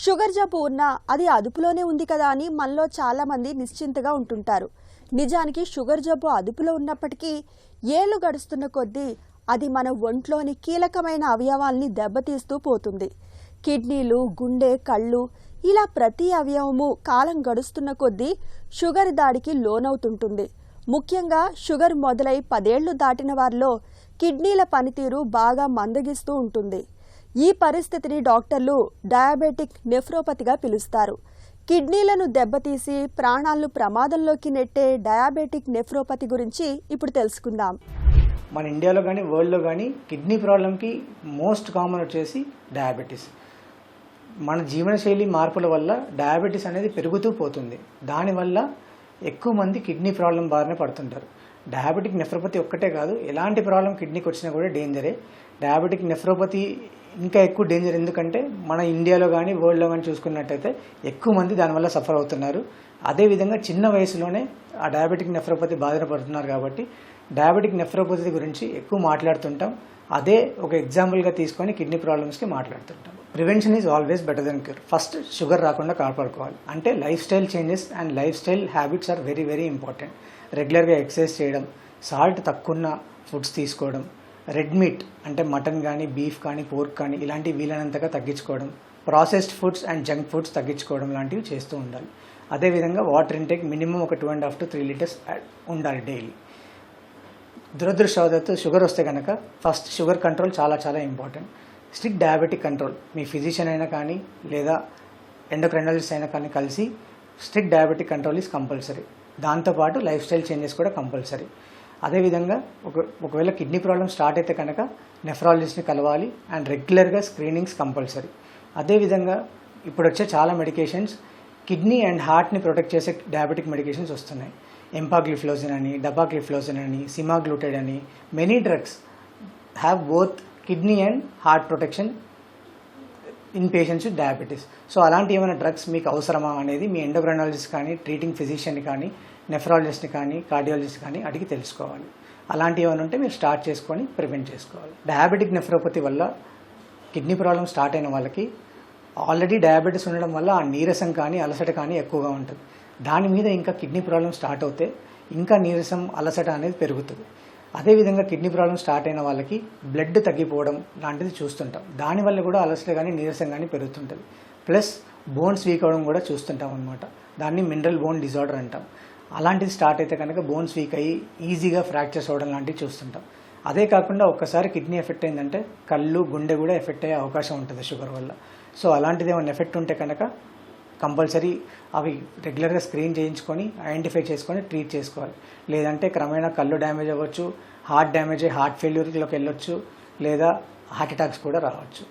Sugar జబ్బు ఉన్నా అది అదుపులోనే ఉంది కదా అని మనలో చాలా మంది నిశ్చింతగా ఉంటుంటారు. నిజానికి షుగర్ జబ్బు అదుపులో ఉన్నప్పటికీ ఏళ్లు గడుస్తున్న కొద్దీ అది మన ఒంట్లోని కీలకమైన అవయవాల్ని దెబ్బతీస్తూ పోతుంది. కిడ్నీలు, గుండె, కళ్ళు ఇలా ప్రతి అవయవము కాలం గడుస్తున్న కొద్దీ షుగర్ దాడికి లోనవుతుంటుంది. ముఖ్యంగా షుగర్ మొదలై 10 ఏళ్లు దాటిన వారిలో కిడ్నీల పనితీరు బాగా మందగిస్తూ ఉంటుంది. ఈ పరిస్థితిని డాక్టర్లు డయాబెటిక్ నెఫ్రోపతిగా పిలుస్తారు. కిడ్నీలను దెబ్బతీసి ప్రాణాలను ప్రమాదంలోకి నెట్టే డయాబెటిక్ నెఫ్రోపతి గురించి ఇప్పుడు తెలుసుకుందాం. మన ఇండియాలో కానీ వరల్డ్లో కానీ కిడ్నీ ప్రాబ్లంకి మోస్ట్ కామన్ వచ్చేసి డయాబెటీస్. మన జీవనశైలి మార్పుల వల్ల డయాబెటీస్ అనేది పెరుగుతూ పోతుంది. దానివల్ల ఎక్కువ మంది కిడ్నీ ప్రాబ్లం బారిన పడుతుంటారు. డయాబెటిక్ నెఫ్రోపతి ఒక్కటే కాదు, ఎలాంటి ప్రాబ్లం కిడ్నీకి వచ్చినా కూడా డేంజరే. డయాబెటిక్ నెఫ్రోపతి ఇంకా ఎక్కువ డేంజర్, ఎందుకంటే మన ఇండియాలో కానీ వరల్డ్లో కానీ చూసుకున్నట్టయితే ఎక్కువ మంది దానివల్ల సఫర్ అవుతున్నారు. అదేవిధంగా చిన్న వయసులోనే ఆ డయాబెటిక్ నెఫ్రోపతి బాధన పడుతున్నారు. కాబట్టి డయాబెటిక్ నెఫ్రోపతి గురించి ఎక్కువ మాట్లాడుతుంటాం. అదే ఒక ఎగ్జాంపుల్గా తీసుకొని కిడ్నీ ప్రాబ్లమ్స్కి మాట్లాడుతుంటాం. Prevention is always better then cure. First sugar రాకుండా కాపాడుకోవాలి. అంటే life style changes and life style habits are very very important. రెగ్యులర్గా ఎక్సర్సైజ్ చేయడం, సాల్ట్ తక్కువ ఫుడ్స్ తీసుకోవడం, రెడ్ మీట్ అంటే మటన్ కానీ, బీఫ్ కానీ, పోర్క్ కానీ ఇలాంటివి వీలైనంతగా తగ్గించుకోవడం, processed foods and junk foods తగ్గించుకోవడం లాంటివి చేస్తూ ఉండాలి. అదేవిధంగా వాటర్ ఇంటేక్ మినిమం ఒక 2.5 to 3 liters ఉండాలి డైలీ. దురదృష్టవశాత్తు షుగర్ వస్తే కనుక ఫస్ట్ షుగర్ కంట్రోల్ చాలా చాలా ఇంపార్టెంట్. స్ట్రిక్ట్ డయాబెటిక్ కంట్రోల్ మీ ఫిజిషియన్ అయినా కానీ లేదా ఎండోక్రైనాలజిస్ట్ అయినా కానీ కలిసి strict diabetic control is compulsory. దాంతోపాటు లైఫ్ స్టైల్ చేంజెస్ కూడా కంపల్సరీ. అదేవిధంగా ఒకవేళ కిడ్నీ ప్రాబ్లమ్ స్టార్ట్ అయితే కనుక నెఫ్రాలజిస్ట్ని కలవాలి అండ్ రెగ్యులర్గా స్క్రీనింగ్స్ కంపల్సరీ. అదేవిధంగా ఇప్పుడు వచ్చే చాలా మెడికేషన్స్ కిడ్నీ అండ్ హార్ట్ని ప్రొటెక్ట్ చేసే డయాబెటిక్ మెడికేషన్స్ వస్తున్నాయి. ఎంపాగ్లిఫ్లోజిన్ అని, డపాగ్లిఫ్లోజిన్ అని, సిమాగ్లూటైడ్ అని, many drugs have both kidney and heart protection in patients with diabetes. So అలాంటి ఏమైనా డ్రగ్స్ మీకు అవసరమా అనేది మీ ఎండోక్రైనాలజిస్ట్ కానీ, ట్రీటింగ్ ఫిజిషియన్ కానీ, నెఫ్రాలజిస్ట్ని కానీ, కార్డియాలజిస్ట్ కానీ అడిగి తెలుసుకోవాలి. అలాంటివి ఏమైనా ఉంటే మీరు స్టార్ట్ చేసుకొని ప్రివెంట్ చేసుకోవాలి. డయాబెటిక్ నెఫ్రోపతి వల్ల కిడ్నీ ప్రాబ్లమ్ స్టార్ట్ అయిన వాళ్ళకి ఆల్రెడీ డయాబెటీస్ ఉండడం వల్ల ఆ నీరసం కానీ, అలసట కానీ ఎక్కువగా ఉంటుంది. దాని మీద ఇంకా కిడ్నీ ప్రాబ్లం స్టార్ట్ అవుతే ఇంకా నీరసం, అలసట అనేది పెరుగుతుంది. అదేవిధంగా కిడ్నీ ప్రాబ్లం స్టార్ట్ అయిన వాళ్ళకి బ్లడ్ తగ్గిపోవడం లాంటిది చూస్తుంటాం. దానివల్ల కూడా అలసట కానీ, నీరసం కానీ పెరుగుతుంటుంది. ప్లస్ బోన్స్ వీక్ అవ్వడం కూడా చూస్తుంటాం అనమాట. దాన్ని మినరల్ బోన్ డిజార్డర్ అంటాం. అలాంటిది స్టార్ట్ అయితే కనుక బోన్స్ వీక్ అయ్యి ఈజీగా ఫ్రాక్చర్స్ అవ్వడం లాంటివి చూస్తుంటాం. అదే కాకుండా ఒక్కసారి కిడ్నీ ఎఫెక్ట్ అయిందంటే కళ్ళు, గుండె కూడా ఎఫెక్ట్ అయ్యే అవకాశం ఉంటుంది షుగర్ వల్ల. సో అలాంటిది ఏమైనా ఎఫెక్ట్ ఉంటే కనుక కంపల్సరీ అవి రెగ్యులర్గా స్క్రీన్ చేయించుకొని ఐడెంటిఫై చేసుకొని ట్రీట్ చేసుకోవాలి. లేదంటే క్రమేణా కళ్ళు డ్యామేజ్ అవ్వచ్చు, హార్ట్ డ్యామేజ్ అయ్యి హార్ట్ ఫెయిల్యూర్లోకి వెళ్ళొచ్చు, లేదా హార్ట్ అటాక్స్ కూడా రావచ్చు.